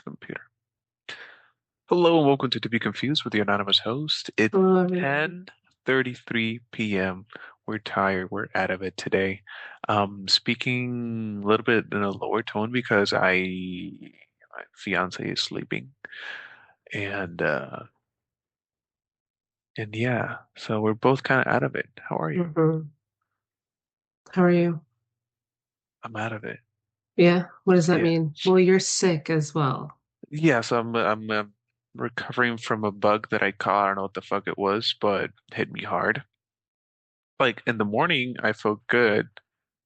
Computer. Hello and welcome to Be Confused with the anonymous host. It's Hello, everyone. 10:33 p.m. We're tired. We're out of it today. Speaking a little bit in a lower tone because my fiance is sleeping, and yeah, so we're both kind of out of it. How are you? hmm How are you? I'm out of it. Yeah, what does that Yeah. mean? Well, you're sick as well. Yes, I'm recovering from a bug that I caught. I don't know what the fuck it was, but hit me hard. Like in the morning, I felt good.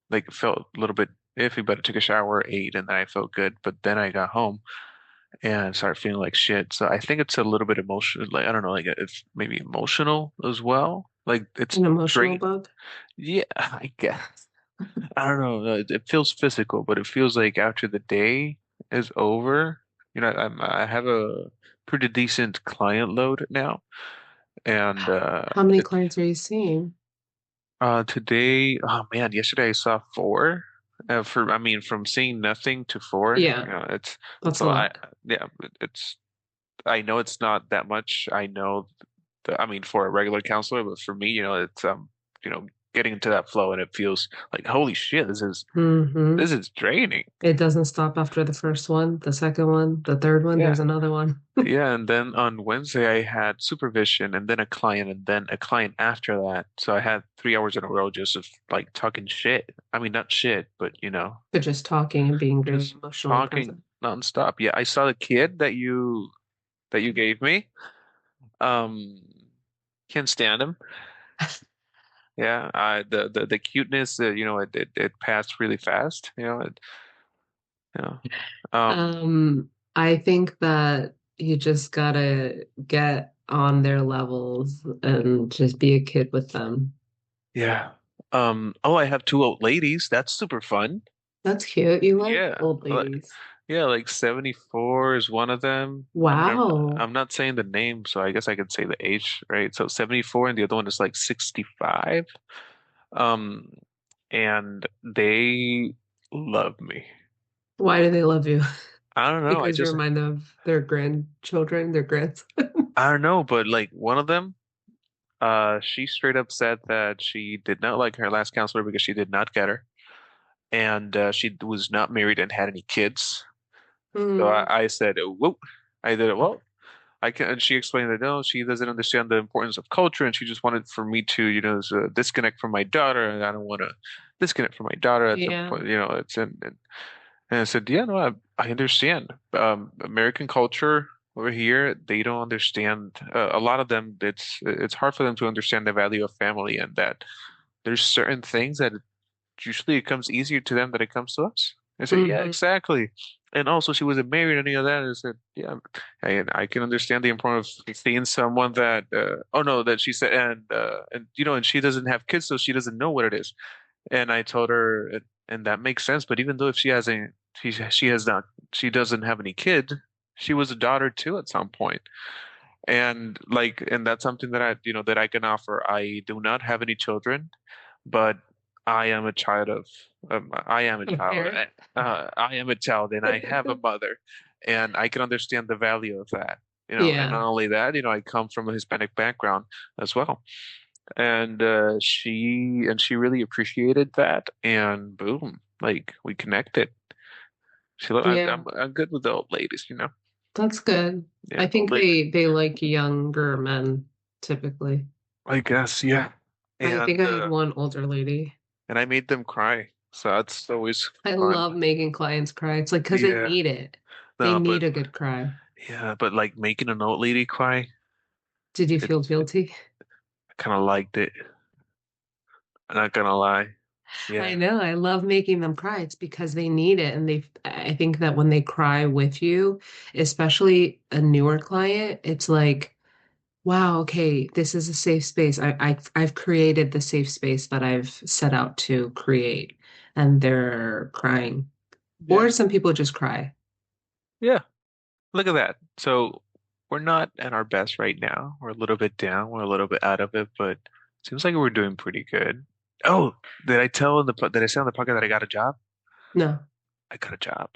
Like it felt a little bit iffy, but I took a shower, ate, and then I felt good. But then I got home and started feeling like shit. So I think it's a little bit emotional. Like I don't know, like it's maybe emotional as well. Like it's An emotional drain. bug? Yeah, I guess. I don't know. It feels physical, but it feels like after the day is over, I have a pretty decent client load now, and How many it's clients are you seeing? Today, oh man, yesterday I saw four. I mean, from seeing nothing to four, Yeah, that's so a lot. yeah, I know it's not that much. I know, I mean, for a regular counselor, but for me, it's you know, getting into that flow, and it feels like, holy shit, hmm this is draining. It doesn't stop after the first one, the second one, the third one, Yeah, there's another one. yeah, and then on Wednesday I had supervision, and then a client, and then a client after that. So I had 3 hours in a row just of like talking shit. I mean, not shit, but But just talking and being very just emotionally talking present. nonstop. Yeah, I saw the kid that you gave me. Um, can't stand him. Yeah, the cuteness, it passed really fast. You know. Um, I think that you just gotta get on their levels and just be a kid with them. yeah. Oh, I have two old ladies. That's super fun. That's cute. You like Yeah. old ladies. Yeah, like 74 is one of them. Wow. I'm not saying the name, so I guess I could say the age, right? So 74 and the other one is like 65. Um, and they love me. Why do they love you? I don't know. Because you remind them of their grandchildren, their grandsons. I don't know, but like one of them, she straight up said that she did not like her last counselor because she did not get her, and she was not married and had any kids. So Hmm. I said, whoa. I did it. Well, I can, and she explained that no, she doesn't understand the importance of culture, and she just wanted for me to, disconnect from my daughter, and I don't want to disconnect from my daughter at some Yeah. point, it's and I said, yeah, no, I understand. American culture over here, they don't understand. A lot of them, it's hard for them to understand the value of family, and that there's certain things that usually it comes easier to them than it comes to us. I said, yeah, Hmm. exactly. And also, she wasn't married or any of that. I said, yeah, I can understand the importance of seeing someone that, oh no, that she said, and she doesn't have kids, so she doesn't know what it is. And I told her, and that makes sense. But even though if she has not, she doesn't have any kid, she was a daughter too at some point. And that's something that that I can offer. I do not have any children, but I am a child of, I am a A child. parent. I am a child and I have a mother and I can understand the value of that. And Yeah. not only that, I come from a Hispanic background as well. And she really appreciated that. And boom, like we connected. Yeah. I'm good with the old ladies. That's good. Yeah, I old think lady. they like younger men typically. I guess, yeah. I think And I have one older lady. I made them cry. So that's always I fun. love making clients cry. It's like because they Yeah. need it. They No, but need a good cry. yeah, but like making an old lady cry, Did you it feel guilty? I kind of liked it. I'm not gonna lie. I Yeah. know. I love making them cry. It's because they need it. And I think that when they cry with you, especially a newer client, it's like, wow, okay, this is a safe space. I've created the safe space that I've set out to create. And they're crying. Or Yeah. some people just cry. Yeah. Look at that. So we're not at our best right now. We're a little bit down. We're a little bit out of it, but it seems like we're doing pretty good. Oh, did I say on the podcast that I got a job? No. I got a job.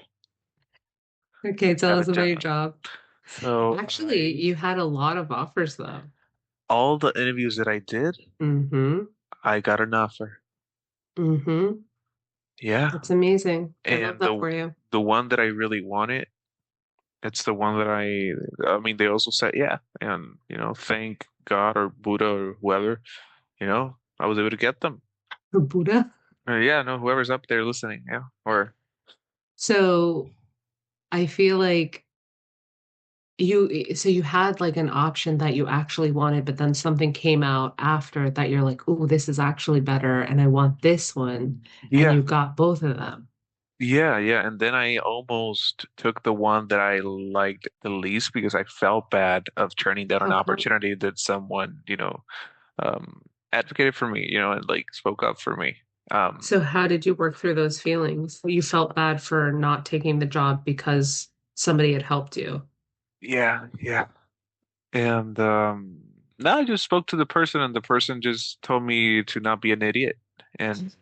Okay, tell at a us about your job. job. So Actually, you had a lot of offers though. all the interviews that I did, Mm-hmm. I got an offer. Mm-hmm. Yeah. That's amazing. I love And that for you. the one that I really wanted, it's the one that I mean, they also said, yeah. And, thank God or Buddha or whoever, I was able to get them. Buddha. Yeah, no, whoever's up there listening, yeah. Or So I feel like so you had like an option that you actually wanted, but then something came out after that you're like, oh, this is actually better, and I want this one, and yeah, you got both of them. yeah, yeah. And then I almost took the one that I liked the least because I felt bad of turning down an How come? opportunity that someone, um, advocated for me, and like spoke up for me. So how did you work through those feelings? You felt bad for not taking the job because somebody had helped you. Yeah, yeah. And no, I just spoke to the person, and the person just told me to not be an idiot and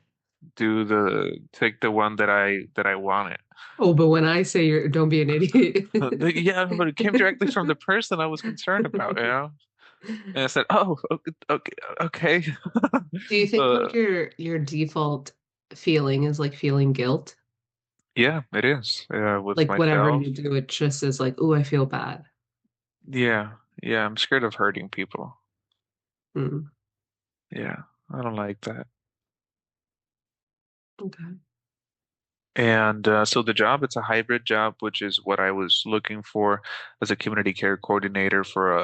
take the one that I wanted. Oh, but when I say you're, don't be an idiot. Yeah, but it came directly from the person I was concerned about. And I said, "Oh, okay, okay." Do you think like So your default feeling is like feeling guilt? yeah, it is with Like whatever myself. you do, it just is like, oh, I feel bad. Yeah, yeah, I'm scared of hurting people. Hmm. Yeah, I don't like that. Okay. And so the job, it's a hybrid job, which is what I was looking for as a community care coordinator for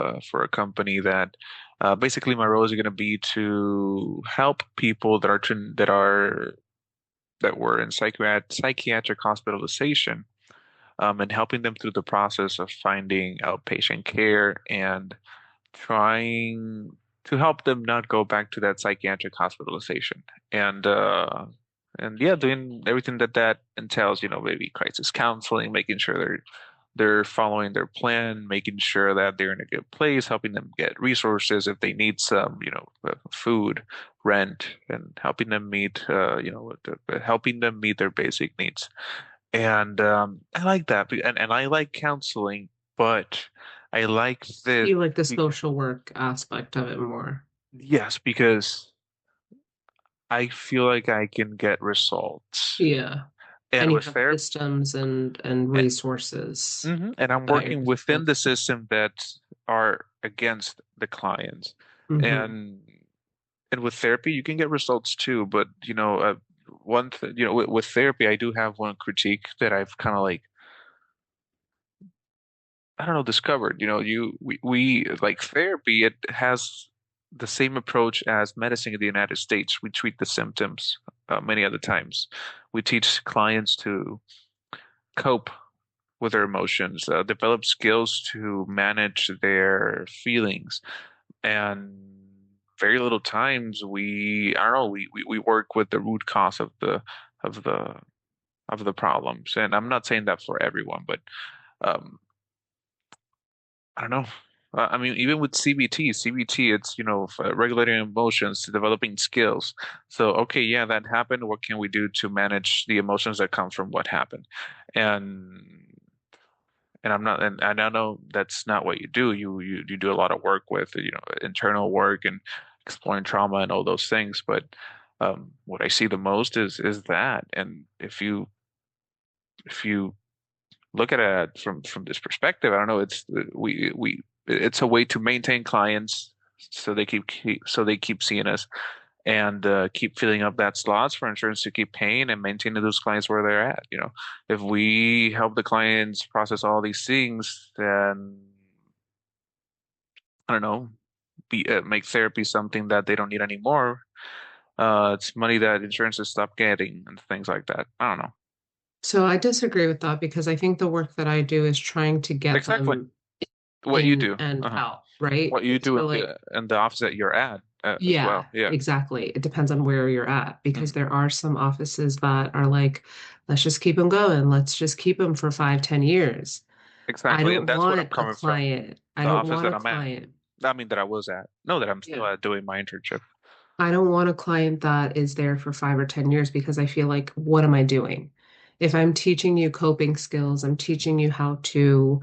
a company that basically my role is going to be to help people that were in psychiatric hospitalization, and helping them through the process of finding outpatient care and trying to help them not go back to that psychiatric hospitalization. And yeah, doing everything that entails, maybe crisis counseling, making sure they're following their plan, making sure that they're in a good place, helping them get resources if they need some, food, rent, and helping them meet their basic needs. And I like that, and I like counseling, but I like this. You like the social work aspect of it more. Yes, because I feel like I can get results. Yeah. And And you with have therapy, systems and resources and I'm that you're working within supposed the system that are against the clients. to. And with therapy, you can get results too. But one th with therapy, I do have one critique that I've kind of like, I don't know, discovered. We like therapy. It has the same approach as medicine in the United States. We treat the symptoms many other times. We teach clients to cope with their emotions, develop skills to manage their feelings, and very little times I don't know, we work with the root cause of the of the problems. And I'm not saying that for everyone, but um, I don't know. I mean, even with CBT, it's, regulating emotions to developing skills. So, okay, yeah, that happened. What can we do to manage the emotions that come from what happened? And and I know that's not what you do. You do a lot of work with, internal work and exploring trauma and all those things. But what I see the most is that. And if you look at it from this perspective, I don't know. It's a way to maintain clients so they keep seeing us and keep filling up that slots for insurance to keep paying and maintaining those clients where they're at. If we help the clients process all these things, then I don't know, make therapy something that they don't need anymore. It's money that insurances stop getting and things like that. I don't know. So I disagree with that because I think the work that I do is trying to get Exactly them what you in do. and Uh-huh. out, right? What you do So like, in the office that you're at as yeah, well. Yeah, exactly. It depends on where you're at because hmm there are some offices that are like, let's just keep them going. Let's just keep them for 5, 10 years. I exactly. And don't that's what I'm want a coming from. client. I The don't office want that a I'm at. client. I mean that I was at. No, that I'm still Yeah. doing my internship. I don't want a client that is there for 5 or 10 years because I feel like, what am I doing? If I'm teaching you coping skills, I'm teaching you how to,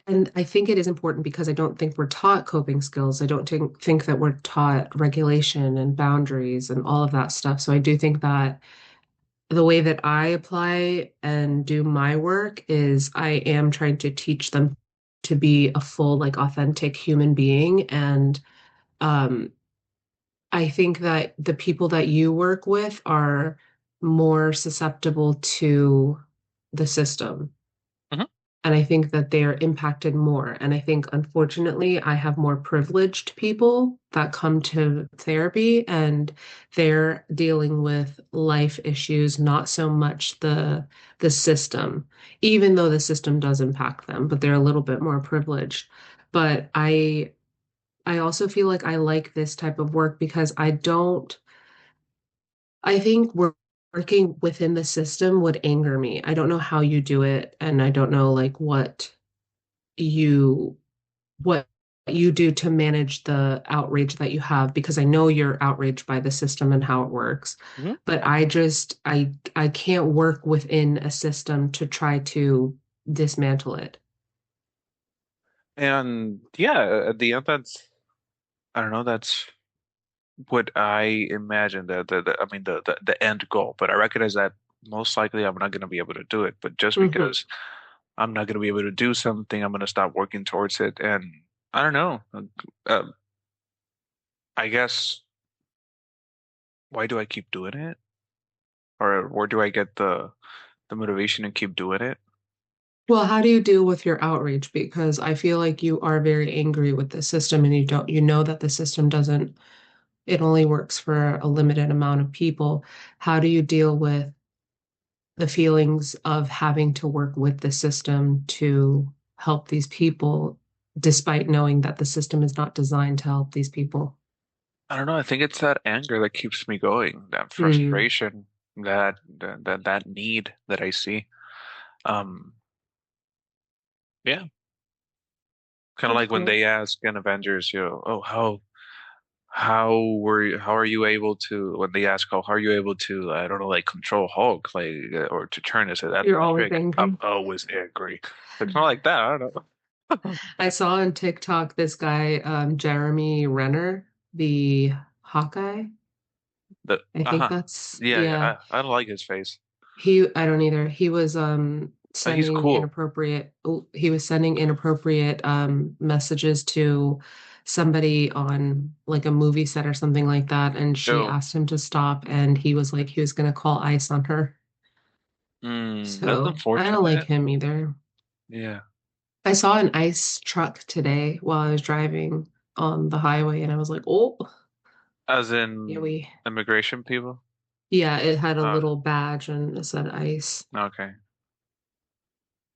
and I think it is important because I don't think we're taught coping skills. I don't think that we're taught regulation and boundaries and all of that stuff. So I do think that the way that I apply and do my work is I am trying to teach them to be a full, like authentic human being. And um, I think that the people that you work with are more susceptible to the system. Hmm. And I think that they are impacted more. And I think, unfortunately, I have more privileged people that come to therapy and they're dealing with life issues, not so much the system, even though the system does impact them, but they're a little bit more privileged. But I also feel like I like this type of work because I think working within the system would anger me. I don't know how you do it, and I don't know like you what you do to manage the outrage that you have because I know you're outraged by the system and how it works. Hmm. But I can't work within a system to try to dismantle it. And yeah, at the end, that's I don't know. That's what I imagine I mean the end goal. But I recognize that most likely I'm not going to be able to do it. But just Hmm. because I'm not going to be able to do something, I'm going to stop working towards it. And I don't know. Uh, I guess why do I keep doing it? Or where do I get the motivation to keep doing it? Well, how do you deal with your outrage? Because I feel like you are very angry with the system and you know that the system doesn't, it only works for a limited amount of people. How do you deal with the feelings of having to work with the system to help these people, despite knowing that the system is not designed to help these people? I don't know. I think it's that anger that keeps me going, that Hmm. frustration, that need that I see. Um, yeah, kind of like when Okay. they ask in Avengers, oh, how are you able to when they ask how are you able to I don't know like control Hulk like or to turn this that You're always trick? I'm angry. always angry. It's not like that. I don't know. I saw on TikTok this guy, Jeremy Renner, the Hawkeye. The I think uh-huh. that's, Yeah, yeah. yeah. I don't like his face. I don't either. He was He's sending cool. inappropriate he was sending inappropriate messages to somebody on like a movie set or something like that, and she Oh, asked him to stop, and he was like he was gonna call ICE on her. that's So I don't like unfortunate. him either. Yeah. I saw an ICE truck today while I was driving on the highway, and I was like, oh, As yeah, in we immigration people? yeah, it had a Uh, little badge and it said ICE, okay.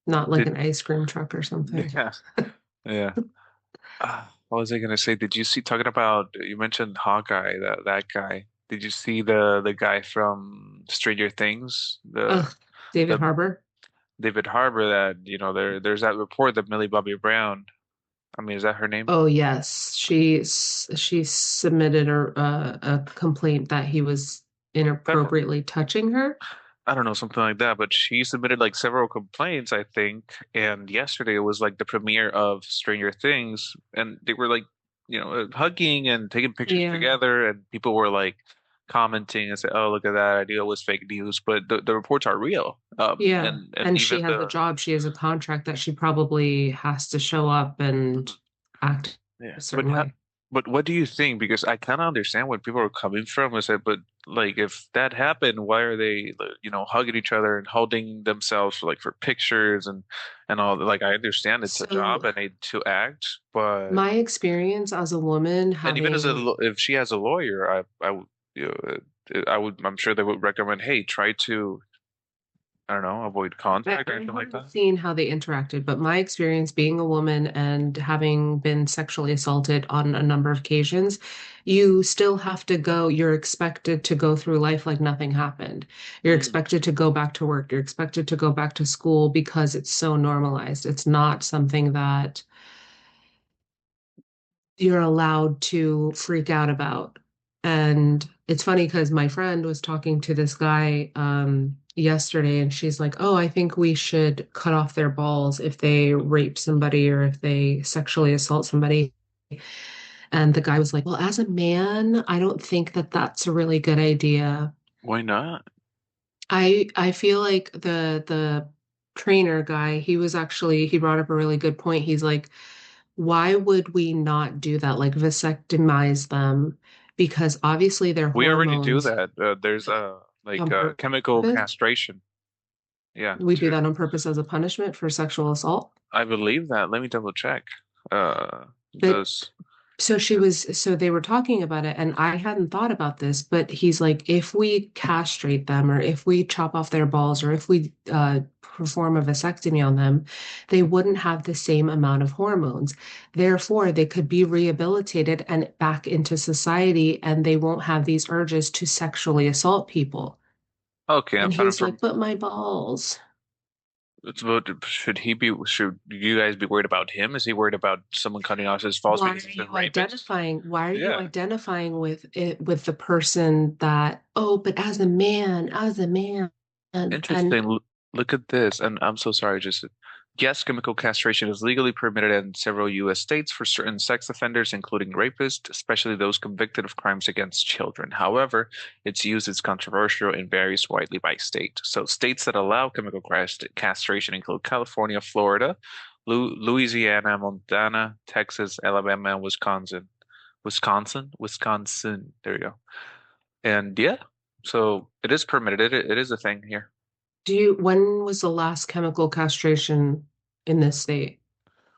not like Did an ice cream truck or something. yeah. Yeah. What was I gonna say? Did you see talking about you mentioned Hawkeye, that guy. Did you see the guy from Stranger Things? Ugh, David The Harbour. David Harbour that, there's that report that Millie Bobby Brown, I mean, is that her name? Oh yes, she submitted a complaint that he was That inappropriately touching her. I don't know, something like that. But she submitted like several complaints, I think. And yesterday it was like the premiere of Stranger Things, and they were like, hugging and taking pictures Yeah, together, and people were like commenting and say, "Oh, look at that! I knew it was fake news." But the reports are real. yeah. And And she even has a the job. She has a contract that she probably has to show up and Mhm. act Yeah, a certain way. but what do you think? Because I kind of understand where people are coming from. I said, but like, if that happened, why are they, like, hugging each other and holding themselves for, like, for pictures and all? Like, I understand it's a So job and they to act, but my experience as a woman and even as having if she has a lawyer, I would, I'm sure they would recommend, hey, try to, I don't know, avoid contact or I anything like haven't that. seen how they interacted, but my experience being a woman and having been sexually assaulted on a number of occasions, you still have to go, you're expected to go through life like nothing happened. You're Mm. expected to go back to work. You're expected to go back to school because it's so normalized. It's not something that you're allowed to freak out about. And It's funny because my friend was talking to this guy yesterday, and she's like, "Oh, I think we should cut off their balls if they rape somebody or if they sexually assault somebody." And the guy was like, "Well, as a man, I don't think that that's a really good idea." Why not? I feel like the trainer guy, he brought up a really good point. He's like, why would we not do that? Like vasectomize them because obviously their We already do hormones that. There's like on chemical purpose. castration. Yeah, We do that on purpose as a punishment for sexual assault. I believe that. Let me double check. Uh, But does so they were talking about it, and I hadn't thought about this, but he's like, if we castrate them, or if we chop off their balls, or if we perform a vasectomy on them, they wouldn't have the same amount of hormones. Therefore, they could be rehabilitated and back into society, and they won't have these urges to sexually assault people. okay. I'm And fine he's like, from. but my balls. It's about should he be? Should you guys be worried about him? Is he worried about someone cutting off his balls because he's a rapist? Why are you Yeah. identifying with it with the person that, oh, but as a man, and Interesting. Look at this. And I'm so sorry, just yes, chemical castration is legally permitted in several U.S. states for certain sex offenders, including rapists, especially those convicted of crimes against children. However, its use is controversial and varies widely by state. So states that allow chemical castration include California, Florida, Louisiana, Montana, Texas, Alabama, and Wisconsin. Wisconsin. There you go. And yeah, so it is permitted. It is a thing here. when was the last chemical castration in this state?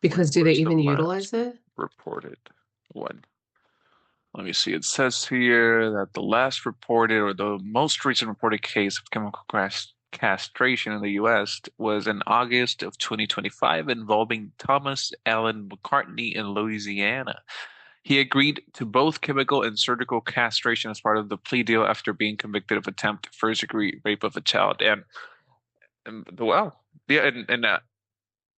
Because do they Where's the even last utilize it? reported one? Let me see. It says here that the last reported or the most recent reported case of chemical castration in the U.S. was in August of 2025 involving Thomas Allen McCartney in Louisiana. He agreed to both chemical and surgical castration as part of the plea deal after being convicted of attempted first-degree rape of a child. And wow, yeah,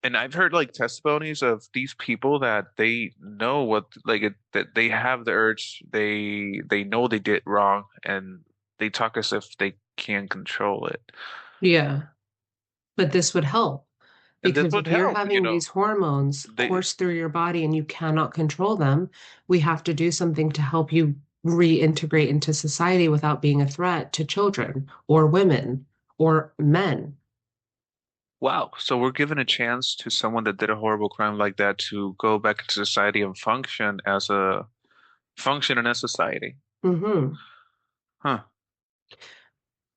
and I've heard like testimonies of these people that they know what like that they have the urge, they know they did wrong, and they talk as if they can control it. Yeah, but this would help And this because would if you're help, having these hormones They course through your body and you cannot control them, we have to do something to help you reintegrate into society without being a threat to children or women or men. wow, so we're giving a chance to someone that did a horrible crime like that to go back into society and function in a society. Hmm. Huh.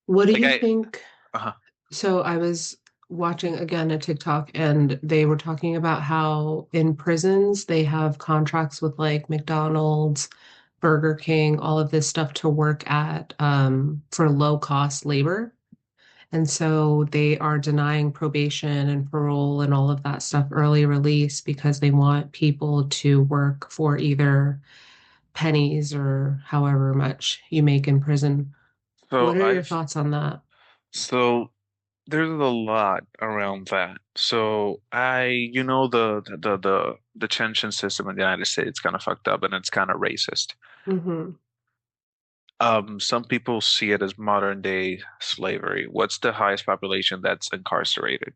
What do Like you I think? uh So I was watching again a TikTok and they were talking about how in prisons they have contracts with like McDonald's, Burger King, all of this stuff to work at for low cost labor. And so they are denying probation and parole and all of that stuff early release because they want people to work for either pennies or however much you make in prison. so What are your I've thoughts on that? so there's a lot around that. So the detention system in the United States kind of fucked up and it's kind of racist. Hmm. Some people see it as modern day slavery. What's the highest population that's incarcerated?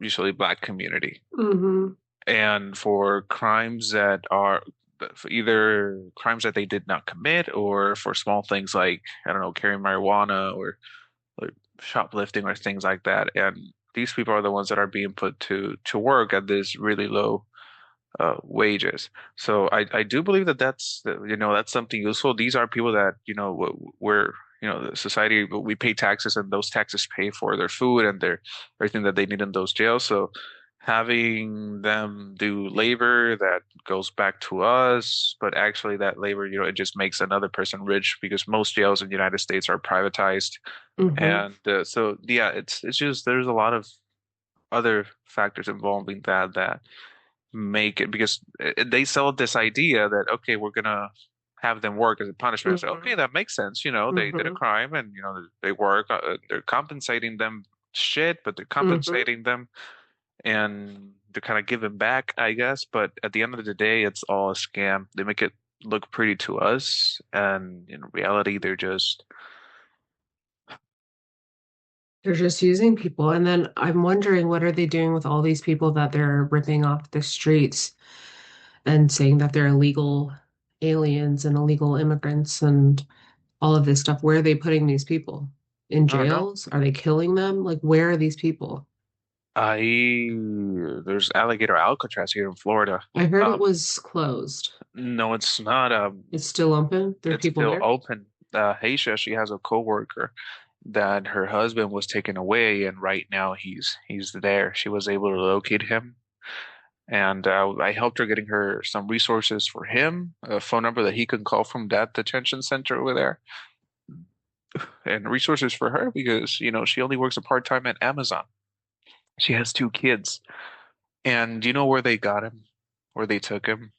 Usually black community. Hmm. And for crimes that are for either crimes that they did not commit or for small things like, I don't know, carrying marijuana or like shoplifting or things like that. And these people are the ones that are being put to work at this really low wages. So I do believe that that's something useful. These are people that we're the society we pay taxes and those taxes pay for their food and their everything that they need in those jails. So having them do labor that goes back to us, but actually that labor, it just makes another person rich because most jails in the United States are privatized. Hmm. And so yeah, it's just there's a lot of other factors involving that make it because they sell this idea that okay, we're gonna have them work as a punishment. I say, okay, Hmm. that makes sense. They did a Hmm. crime and they work. They're compensating them shit, but they're Hmm. compensating them and they're kind of giving back, I guess. But at the end of the day, it's all a scam. They make it look pretty to us, and in reality, they're just They're just using people. And then I'm wondering what are they doing with all these people that they're ripping off the streets and saying that they're illegal aliens and illegal immigrants and all of this stuff. Where are they putting these people? In I don't know. jails? Are they killing them? Like, where are these people? I There's alligator Alcatraz here in Florida. I heard it Um, was closed. no, it's not. It's still open. There are It's people still there. open. Haisha, she has a coworker that her husband was taken away, and right now he's there. She was able to locate him, and I helped her getting her some resources for him, a phone number that he can call from that detention center over there, and resources for her because she only works a part time at Amazon. She has two kids, and you know where they got him, where they took him?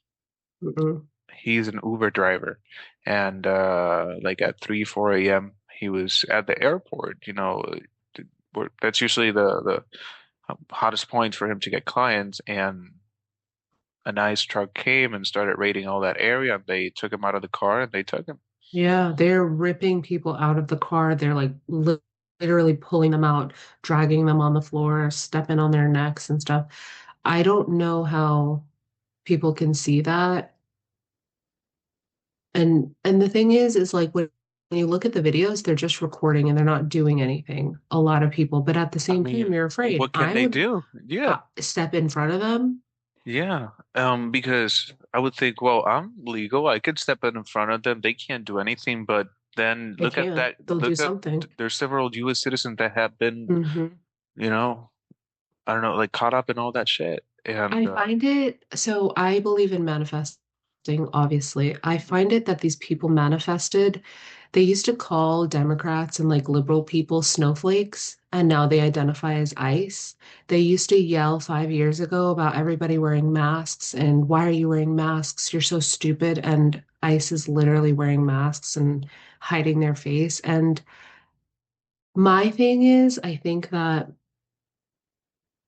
Mm-mm. He's an Uber driver, and like at 3, 4 a.m. he was at the airport. That's usually the hottest point for him to get clients, and a nice truck came and started raiding all that area. And they took him out of the car and they took him. Yeah, they're ripping people out of the car. They're like literally pulling them out, dragging them on the floor, stepping on their necks and stuff. I don't know how people can see that. And the thing is like when you look at the videos, they're just recording and they're not doing anything. A lot of people, but at the I same mean, time, you're afraid. what can I they would do? Yeah, step in front of them. yeah. Because I would think, well, I'm legal. I could step in front of them. They can't do anything. But then They look at can't. that. They'll do Look at something. there's several U.S. citizens that have been, Hmm. you know, I don't know, like caught up in all that shit. And I find it, so I believe in manifesting, obviously. I find it that these people manifested, they used to call Democrats and like liberal people snowflakes, and now they identify as ICE. They used to yell 5 years ago about everybody wearing masks and why are you wearing masks? You're so stupid. And ICE is literally wearing masks and hiding their face. And my thing is, I think that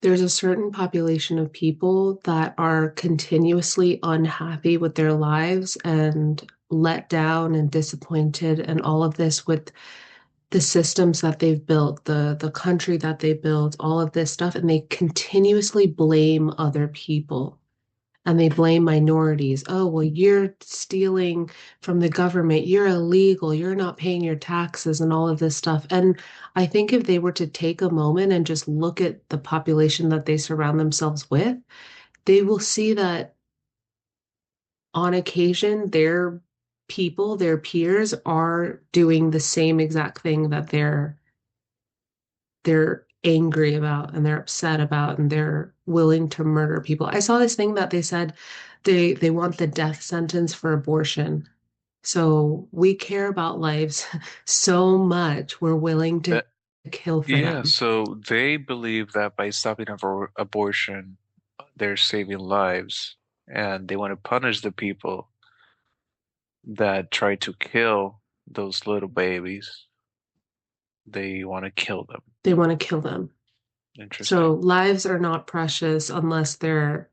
there's a certain population of people that are continuously unhappy with their lives and let down and disappointed and all of this with the systems that they've built, the country that they built, all of this stuff, and they continuously blame other people and they blame minorities. Oh, well, you're stealing from the government. You're illegal. You're not paying your taxes and all of this stuff. And I think if they were to take a moment and just look at the population that they surround themselves with, they will see that on occasion, their people, their peers are doing the same exact thing that they're angry about and they're upset about and they're willing to murder people. I saw this thing that they said they want the death sentence for abortion. So we care about lives so much, we're willing to that, kill for yeah, them. so they believe that by stopping abortion, they're saving lives, and they want to punish the people that try to kill those little babies. They want to kill them. They want to kill them. So Interesting. lives are not precious unless they're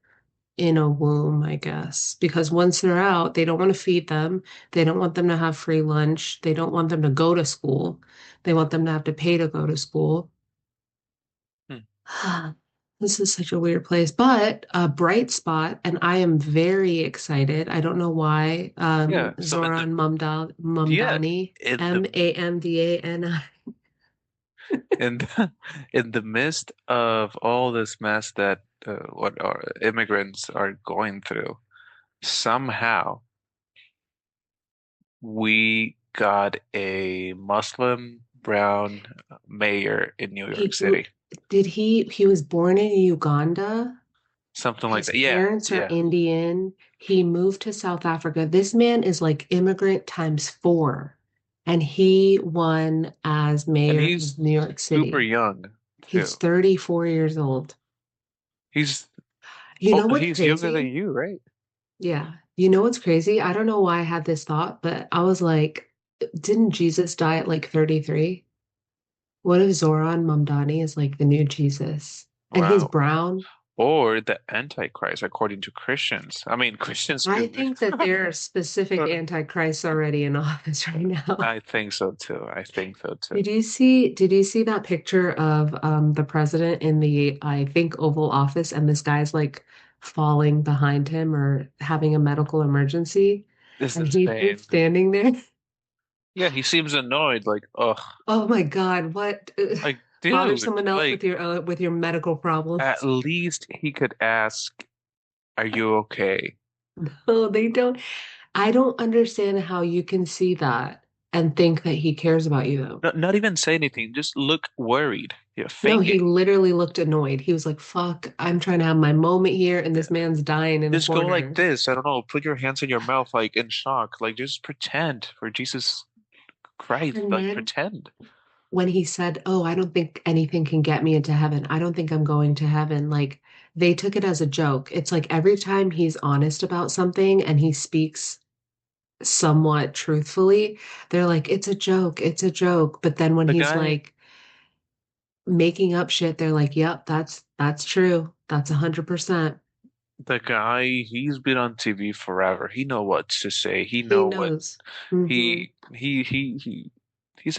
in a womb, I guess, because once they're out, they don't want to feed them. They don't want them to have free lunch. They don't want them to go to school. They want them to have to pay to go to school. Hmm. This is such a weird place, but a bright spot, and I am very excited. I don't know why. Yeah, so Zoran yeah, Mamdani, in the Mamdani. in the, in the midst of all this mess that what our immigrants are going through, somehow we got a Muslim brown mayor in New York He City. he was born in Uganda. Something like His that. Yeah, parents are yeah. Indian. He moved to South Africa. This man is like immigrant times four. And he won as And mayor he's of New York super City. young He's too. 34 years old. He's You know what's he's younger than crazy? you, right? Yeah. You know what's crazy? I don't know why I had this thought, but I was like, didn't Jesus die at like 33? What if Zoran Mamdani is like the new Jesus? And he's Wow. brown. or the Antichrist, according to Christians. I mean, Christians I could be. think that there are specific antichrists already in office right now. I think so too. I think so too. Did you see that picture of the president in the I think Oval Office and this guy's like falling behind him or having a medical emergency It's and he's insane. just standing there? Yeah, he seems annoyed. Like, ugh, Oh my God, what like, bother dude, someone else like, with your medical at problems. least he could ask, "Are you okay?" No, they don't. I don't understand how you can see that and think that he cares about you though. Not even say anything. Just look worried. Yeah, No, fake he it. literally looked annoyed. He was like, "Fuck, I'm trying to have my moment here and this man's dying in the Just go like corner." this. I don't know. Put your hands in your mouth, like in shock. Like just pretend for Jesus Christ. And Like then pretend. when he said, "Oh, I don't think anything can get me into heaven. I don't think I'm going to heaven." Like they took it as a joke. It's like every time he's honest about something and he speaks somewhat truthfully, they're like, "It's a joke. It's a joke." But then when The he's guy, like making up shit, they're like, "Yep, that's true. That's 100%." the guy, he's been on TV forever. He know what to say. He He know what knows. Hmm. he's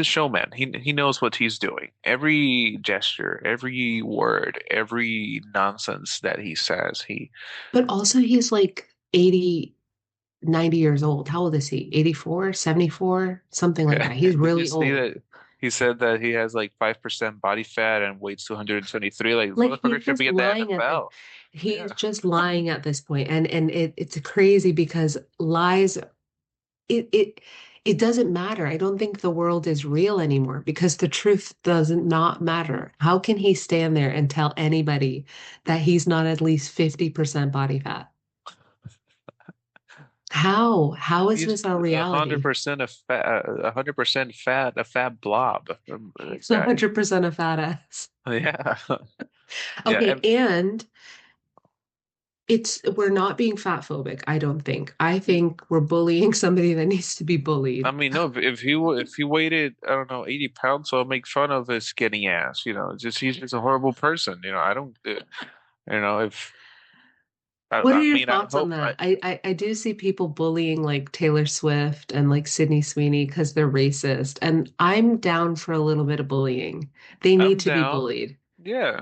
a showman. He knows what he's doing. Every gesture, every word, every nonsense that he says, he But also he's like 80, 90 years old. How old is he? 84, 74, something like yeah. that. He's Did you really see old. that? He said that he has like 5% body fat and weighs 273. Like, Like motherfucker he's should just be in the lying at the NFL. he's Yeah. just lying at this point. And it's crazy because lies it it it doesn't matter. I don't think the world is real anymore because the truth does not matter. How can he stand there and tell anybody that he's not at least 50% body fat? How? How is He's this our a hundred reality? percent a fat, 100% fat, a fat blob. He's Guy. 100% a fat ass. Yeah. Yeah. Okay, and we're not being fat phobic, I don't think. I think we're bullying somebody that needs to be I bullied. mean, no, if he weighted, I don't know, 80 pounds, so I'll make fun of his skinny ass, just he's just a horrible person, I don't if What are I your mean, I thoughts on hope that? I do see people bullying like Taylor Swift and like Sydney Sweeney because they're racist, and I'm down for a little bit of bullying. They need I'm to be down. bullied. Yeah.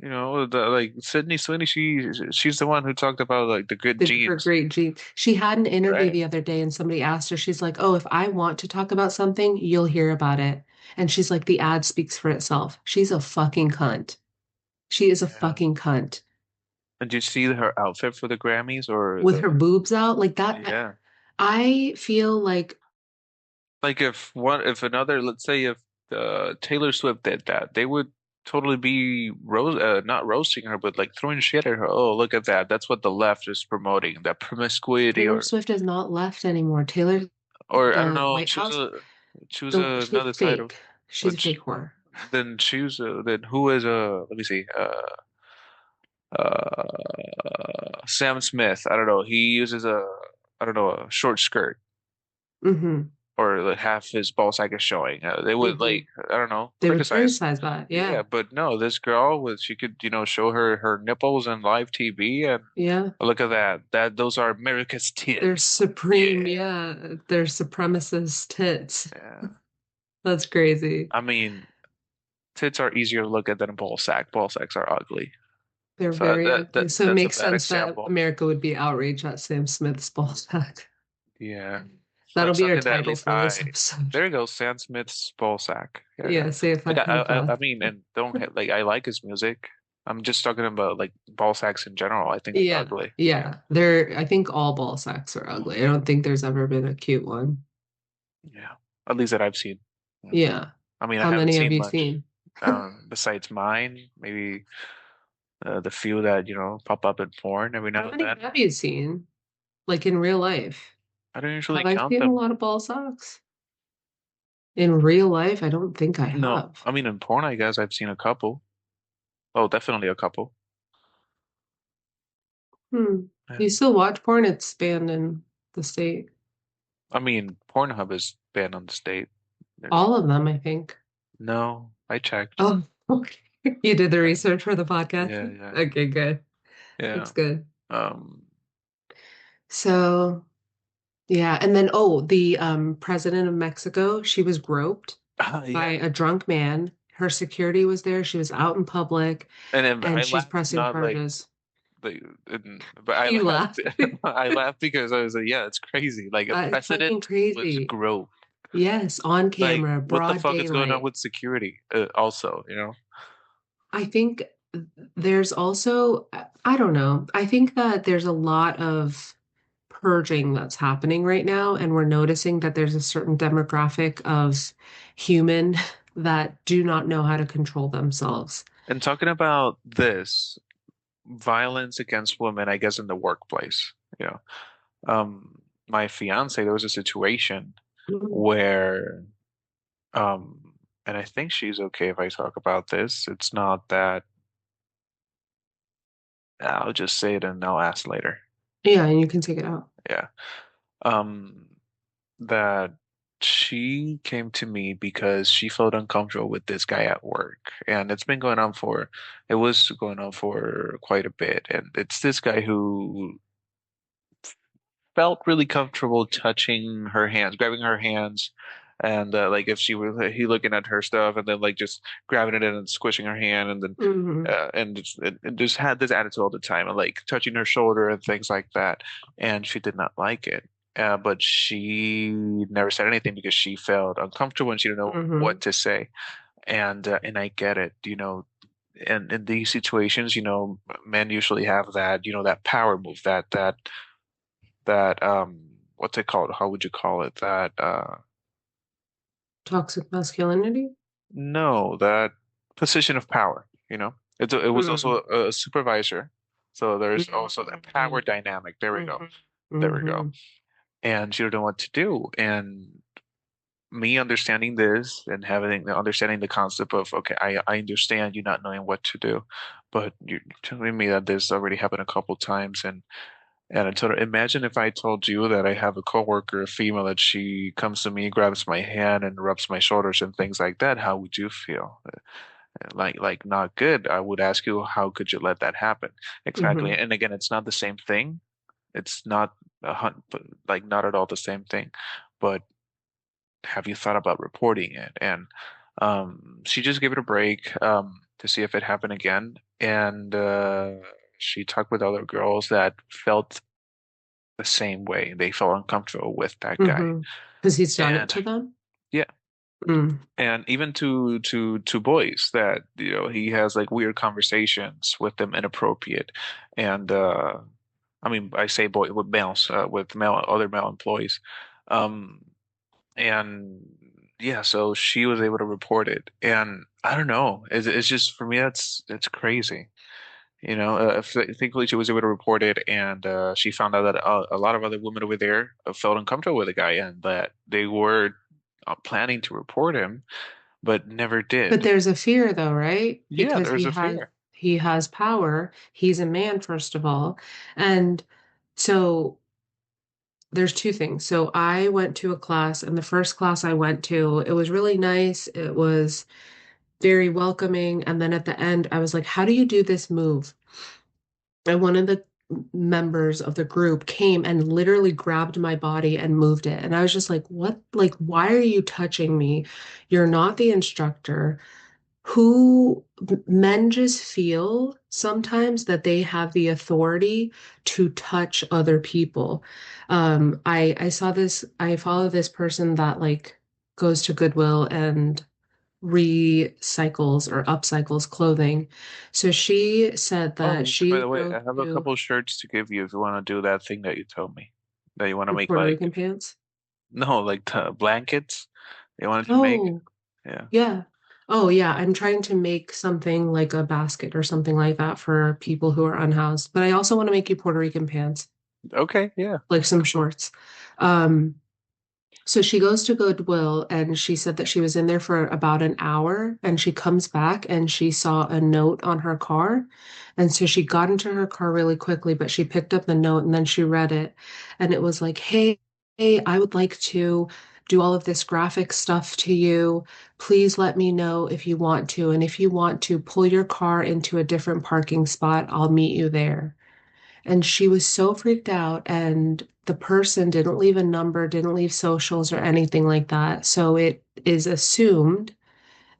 Like Sydney Sweeney, she's the one who talked about like the good Her genes, great G. She had an interview right? the other day, and somebody asked her, she's like, "Oh, if I want to talk about something, you'll hear about it." And she's like, "The ad speaks for itself." She's a fucking cunt. She is a Yeah. fucking cunt. And did you see her outfit for the Grammys or With the her boobs out like that. yeah. I feel like Like if another, let's say if Taylor Swift did that, they would totally be not roasting her, but like throwing shit at her. Oh, look at that. That's what the left is promoting, that promiscuity Taylor Swift is not left anymore. Taylor, or I don't the know, White House, choose she's another title. fake. She's a Which fake whore. then choose then who is let me see Sam Smith. I don't know. He uses I don't know, a short skirt Hmm. or like half his ball sack is showing. They would Hmm. like I don't know, They would criticize. criticize that. Yeah, Yeah. but no, this girl was she could, show her nipples on live TV and Yeah. look at that. Those are America's They're tits. supreme. Yeah. Yeah. They're supremacist tits. Yeah. That's crazy. I mean, tits are easier to look at than a ball sack. Ball sacks are ugly. They're So very ugly. So it that's a makes bad sense that example. America would be outraged at Sam Smith's ball sack. Yeah. That'll Like be our something that at title least for this episode. there you go, Sam Smith's ball sack. Yeah. Yeah, say it Like five times I fast. mean, and don't hit, like I like his music. I'm just talking about like ball sacks in general. I think they're Yeah, ugly. Yeah. yeah. I think all ball sacks are ugly. I don't think there's ever been a cute one. Yeah. At least that I've seen. Yeah. Yeah. I mean, I How haven't many have seen you much seen? besides mine. Maybe the few that, pop up in porn every How now and many then. have you seen? Like in real life? I don't usually Have I count seen a them. lot of ball sacks? In real life, I don't think I No, have. I mean in porn, I guess I've seen a couple. Oh, definitely a couple. Hmm. Yeah. You still watch porn? It's banned in the state. I mean, Pornhub is banned on the state. There's All of them, I think. no, I checked. Oh, okay. You did the Yeah, research for the podcast? yeah, yeah. Okay, good. Yeah. It's good. Um, So, yeah. And then, oh, the president of Mexico, she was groped by yeah. a drunk man. Her security was there. She was out in public And then I and she's laughed, pressing not like charges. but I You laughed. laughed. I laughed because I was like, yeah, it's crazy. Like a It's fucking president was crazy. groped. Yes, on Like, camera, what the broad fuck is going on daylight. with security? Also, you know? I think there's also, I don't know. I think that there's a lot of purging that's happening right now, and we're noticing that there's a certain demographic of human that do not know how to control themselves. And talking about this violence against women, I guess in the workplace, you know, my fiance, there was a situation Mhm. where, and I think she's okay if I talk about this. It's not that, I'll just say it and I'll ask later. Yeah, and you can take it out. Yeah. Um, that she came to me because she felt uncomfortable with this guy at work. And it was going on for quite a bit. And it's this guy who felt really comfortable touching her hands, grabbing her hands, and like if she were he looking at her stuff, and then like just grabbing it and squishing her hand, and then Hmm. it just had this attitude all the time, and like touching her shoulder and things like that. And she did not like it. But she never said anything because she felt uncomfortable and she didn't know what Hmm. to say. And I get it, you know. And in these situations, you know, men usually have that, you know, that power move, that what's it called? How would you call it? That Toxic masculinity. no, that position of power, you know. It was Mm-hmm. also a supervisor. So there's also that power dynamic. There we go. Hmm. There we go. Hmm. And she didn't know what to do. And me understanding this and understanding the concept of, okay, I understand you not knowing what to do, but you're telling me that this already happened a couple times. And I told her, imagine if I told you that I have a coworker, a female, that she comes to me, grabs my hand, and rubs my shoulders and things like that. How would you feel? Like not good. I would ask you, how could you let that happen? Exactly. Hmm. And again, it's not the same thing. It's not like not at all the same thing. But have you thought about reporting it? And she just gave it a break to see if it happened again. And she talked with other girls that felt the same way. They felt uncomfortable with that guy. Hmm. Because he's done it And to them. yeah, Mm. and even to boys that, you know, he has like weird conversations with them, inappropriate. And I mean, I say boy with males, with male other male employees. Um and yeah, so she was able to report it. And I don't know. It's just for me that's crazy. You know, thankfully she was able to report it, and she found out that a lot of other women over there felt uncomfortable with the guy, and that they were planning to report him, but never But did. there's a fear though, right? Yeah, Because there's a fear. he has power. He's a man, first of all. And so there's two things. So I went to a class, and the first class I went to, it was really nice. It was very welcoming. And then at the end, I was like, how do you do this move? And one of the members of the group came and literally grabbed my body and moved it. And I was just like, what? Like, why are you touching me? You're not the instructor. Who Men just feel sometimes that they have the authority to touch other people. I follow this person that like goes to Goodwill and recycles or upcycles clothing. So she said that Oh, by she the way, drove I have a to couple shirts to give you if you want to do that thing that you told me that you want to your make, Puerto like Rican pants. no, like blankets you wanted to make. Oh, Yeah. yeah. Oh, yeah. I'm trying to make something like a basket or something like that for people who are unhoused. But I also want to make you Puerto Rican pants, Okay. Yeah. like some shorts. Um, so she goes to Goodwill and she said that she was in there for about an hour and she comes back and she saw a note on her car. And so she got into her car really quickly, but she picked up the note and then she read it. And it was like, hey, I would like to do all of this graphic stuff to you. Please let me know if you want to. And if you want to pull your car into a different parking spot, I'll meet you there. And she was so freaked out, and the person didn't leave a number, didn't leave socials or anything like that. So it is assumed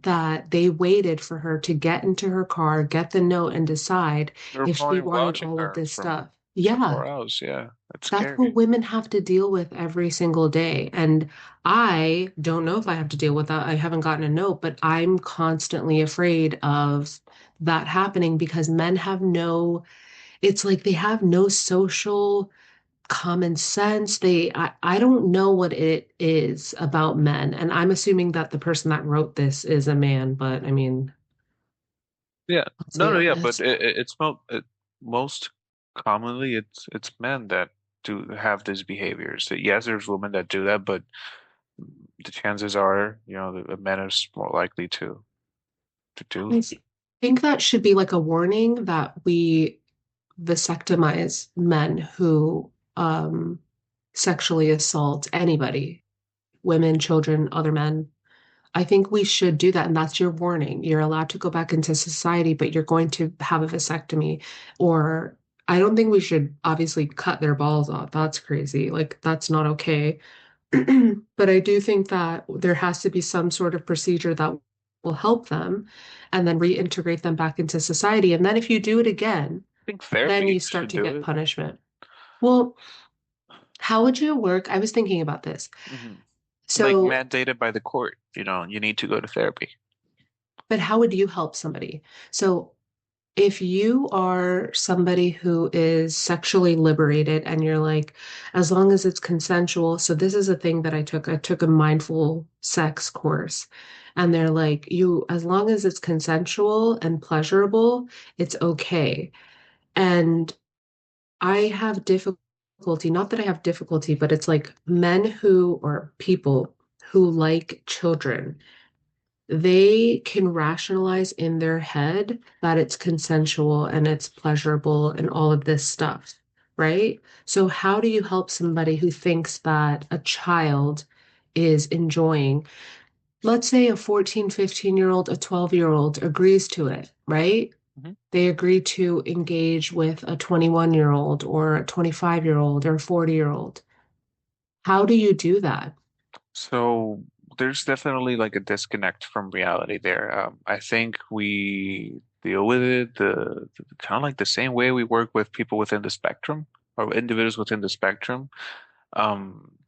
that they waited for her to get into her car, get the note, and decide They were if she probably wanted watching all of her this stuff. from for Yeah, 4 hours. Yeah, that's that's what scary. women have to deal with every single day. And I don't know if I have to deal with that. I haven't gotten a note, but I'm constantly afraid of that happening because men have no, it's like they have no social common sense. I don't know what it is about men. And I'm assuming that the person that wrote this is a man, but I mean, Yeah, let's no, be no, yeah, but honest. most commonly it's men that do have these behaviors. So yes, there's women that do that, but the chances are, the men is more likely to do. I think that should be like a warning that we vasectomize men who sexually assault anybody, women, children, other men. I think we should do that. And that's your warning. You're allowed to go back into society, but you're going to have a vasectomy. Or I don't think we should obviously cut their balls off. That's crazy. Like, that's not okay. But I do think that there has to be some sort of procedure that will help them and then reintegrate them back into society. And then if you do it again, I think then therapy you start should to do get it. punishment. Well, how would you work? I was thinking about this. Hmm. Like So, mandated by the court, you need to go to therapy. but how would you help somebody? So, if you are somebody who is sexually liberated and you're like, as long as it's consensual. So, this is a thing that I took. I took a mindful sex course. And they're like, as long as it's consensual and pleasurable, it's okay. And I have difficulty, not that I have difficulty, but it's like men who, or people who like children, they can rationalize in their head that it's consensual and it's pleasurable and all of this stuff, right? So, how do you help somebody who thinks that a child is enjoying? Let's say a 14, 15-year-old, a 12-year-old agrees to it, right? Hmm. They agree to engage with a 21-year-old or a 25-year-old or a 40-year-old. How do you do that? So there's definitely like a disconnect from reality there. I think we deal with it the kind of like the same way we work with people within the spectrum or individuals within the spectrum.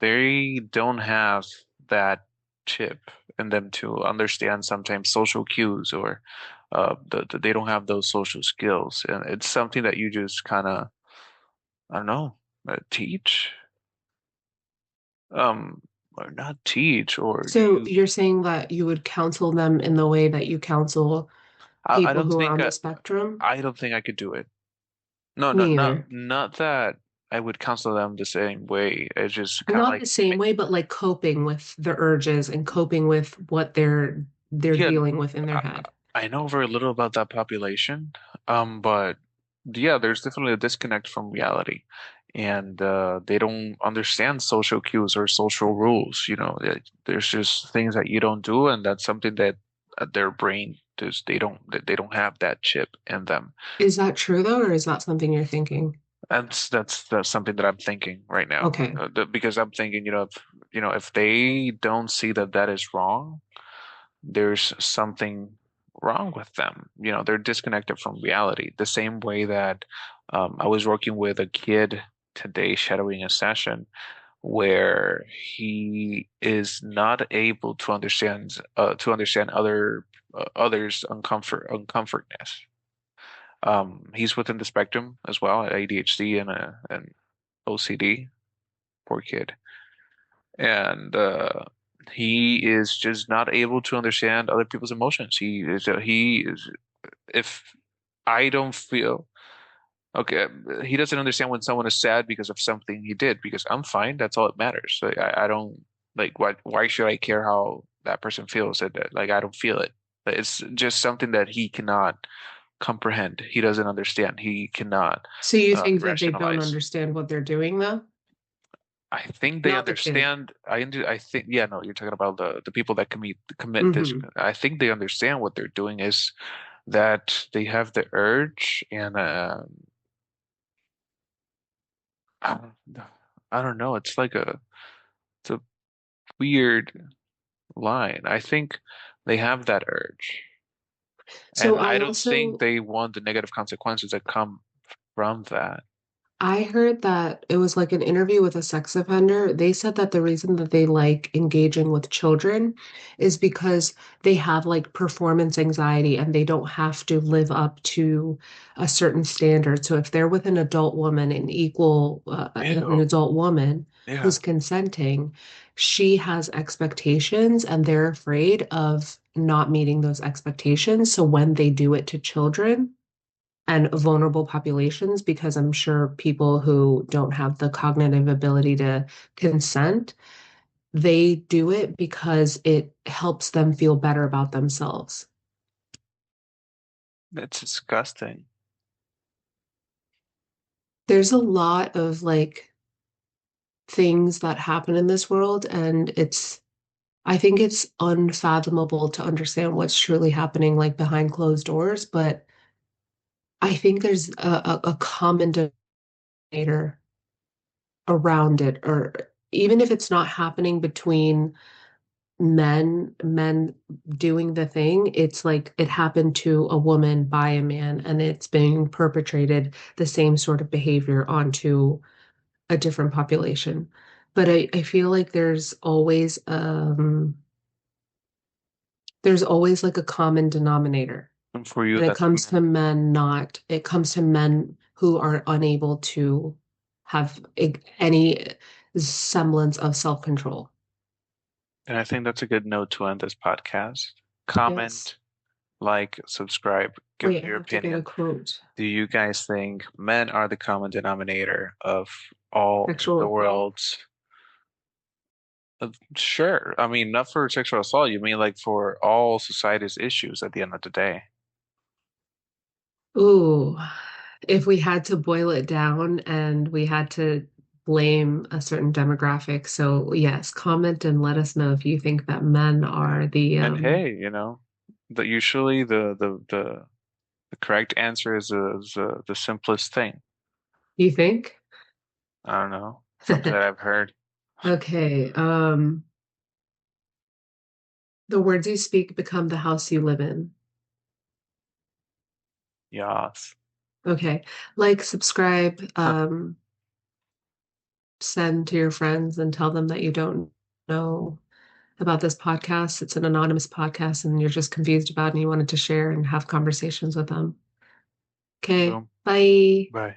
They don't have that chip in them to understand sometimes social cues or they don't have those social skills, and it's something that you just kind of, I don't know, teach, or not teach, or So you're saying that you would counsel them in the way that you counsel I people don't who are think on the spectrum? I don't think I could do it. No, no, Me not either. not that I would counsel them the same way. It's just kind of Not like the same way, but like coping with the urges and coping with what they're yeah, dealing with in their I, head. I know very little about that population. But yeah, there's definitely a disconnect from reality, and they don't understand social cues or social rules. There's just things that you don't do, and that's something that their brain just they don't have that chip in them. Is that true though, or is that something you're thinking? That's something that I'm thinking right now, Okay. because I'm thinking, if they don't see that that is wrong, there's something wrong with them. They're disconnected from reality. The same way that I was working with a kid today, shadowing a session where he is not able to understand others' uncomfortness. He's within the spectrum as well, ADHD and OCD. Poor kid. And he is just not able to understand other people's emotions. He is if I don't feel okay, he doesn't understand when someone is sad because of something he did, because I'm fine. That's all that matters. Like, I don't like why should I care how that person feels? Like I don't feel it. But it's just something that he cannot comprehend. He doesn't understand. He cannot So you think that they don't rationalize. understand what they're doing though? I think they Not the kid. understand. I think, yeah, no, you're talking about the people that commit this. Hmm. I think they understand what they're doing is that they have the urge, and I I don't know. It's a weird line. I think they have that urge, So and I I don't think also they want the negative consequences that come from that. I heard that it was like an interview with a sex offender. They said that the reason that they like engaging with children is because they have like performance anxiety and they don't have to live up to a certain standard. So if they're with an adult woman, an Ew. adult woman Yeah. who's consenting, she has expectations and they're afraid of not meeting those expectations. So when they do it to children, and vulnerable populations because I'm sure people who don't have the cognitive ability to consent, they do it because it helps them feel better about themselves. It's disgusting. There's a lot of like things that happen in this world, and I think it's unfathomable to understand what's truly happening like behind closed doors, but I think there's a common denominator around it, or even if it's not happening between men doing the thing, it's like it happened to a woman by a man and it's being perpetrated the same sort of behavior onto a different population. But I feel like there's always like a common denominator. And for you, And that's men. it comes to men who are unable to have any semblance of self-control. And I think that's a good note to end this podcast. Yes. Comment, like, subscribe, give Wait, I your have to get a opinion. quote. Do you guys think men are the common denominator of all the Sexual assault. world's? Sure. I mean, not for sexual assault. You mean like for all society's issues at the end of the day. Ooh, if we had to boil it down and we had to blame a certain demographic. So yes, comment and let us know if you think that men are And hey, usually the correct answer is the simplest thing. you think? I don't know. Something that I've heard. Okay, the words you speak become the house you live in. Yes. Okay, like, subscribe, Huh. send to your friends and tell them that you don't know about this podcast. It's an anonymous podcast and you're just confused about it and you wanted to share and have conversations with them. Okay, Boom. bye. Bye.